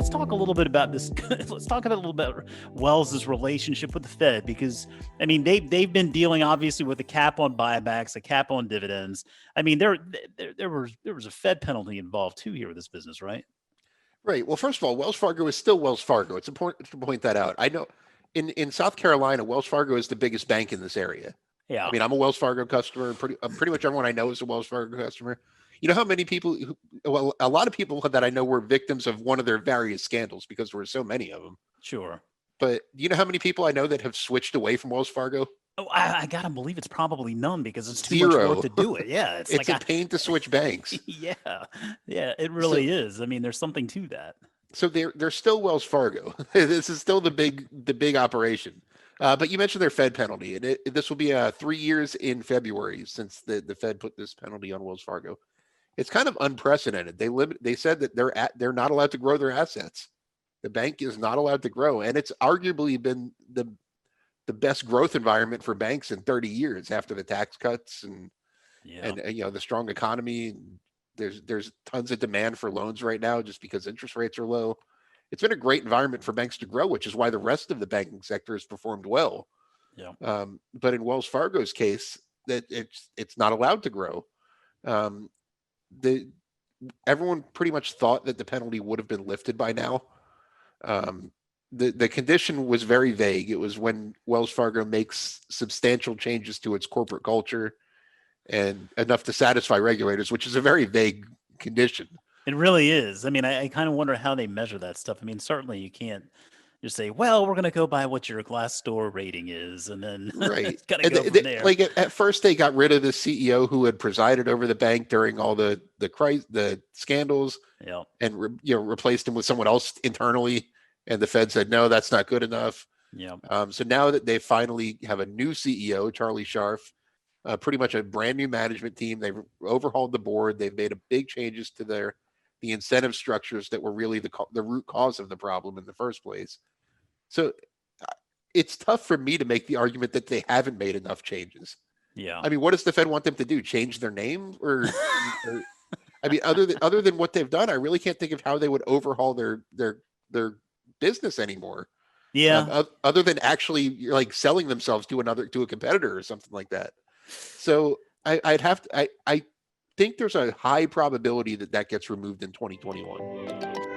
let's talk a little bit about this. Let's talk about a little bit Wells's relationship with the Fed, because I mean they've been dealing obviously with a cap on buybacks, a cap on dividends. I mean there was a Fed penalty involved too here with this business, right? Right. Well, first of all, Wells Fargo is still Wells Fargo. It's important to point that out. I know in South Carolina, Wells Fargo is the biggest bank in this area. I Yeah, mean, I'm a Wells Fargo customer. Pretty much everyone I know is a Wells Fargo customer. You know how many people? Well, a lot of people that I know were victims of one of their various scandals because there were so many of them. sure. But do you know how many people I know that have switched away from Wells Fargo? Oh, I gotta believe it's probably none because it's too much work Zero. to do it. Yeah, it's It's like a pain to switch banks. yeah, yeah, it So really is. I mean, there's something to that. they're still Wells Fargo. This is still the big operation. But you mentioned their Fed penalty, and this will be 3 years in February since the Fed put this penalty on Wells Fargo. It's kind of unprecedented. They said that they're not allowed to grow their assets. The bank is not allowed to grow, and it's arguably been the best growth environment for banks in 30 years after the tax cuts and Yeah, and the strong economy. There's tons of demand for loans right now just because interest rates are low. It's been a great environment for banks to grow, which is why the rest of the banking sector has performed well. yeah. But in Wells Fargo's case, that it's not allowed to grow. Um, the Everyone pretty much thought that the penalty would have been lifted by now. Um, the condition was very vague. It was when Wells Fargo makes substantial changes to its corporate culture and enough to satisfy regulators, which is a very vague condition. It really is. I mean, I kind of wonder how they measure that stuff. I mean, certainly you can't just say, "Well, we're going to go by what your Glassdoor rating is," and then Right. it's got to And go from there. like at first, they got rid of the CEO who had presided over the bank during all the scandals, Yeah, and replaced him with someone else internally. And the Fed said, no, that's not good enough. yeah, So now that they finally have a new CEO, Charlie Scharf, pretty much a brand new management team, they've overhauled the board. They've made a big changes to the incentive structures that were really the root cause of the problem in the first place. So it's tough for me to make the argument that they haven't made enough changes. yeah. I mean, what does the Fed want them to do? Change their name, or I mean, other than what they've done, I really can't think of how they would overhaul their business anymore. Yeah, Other than actually like selling themselves to a competitor or something like that. So I'd have to I think there's a high probability that gets removed in 2021.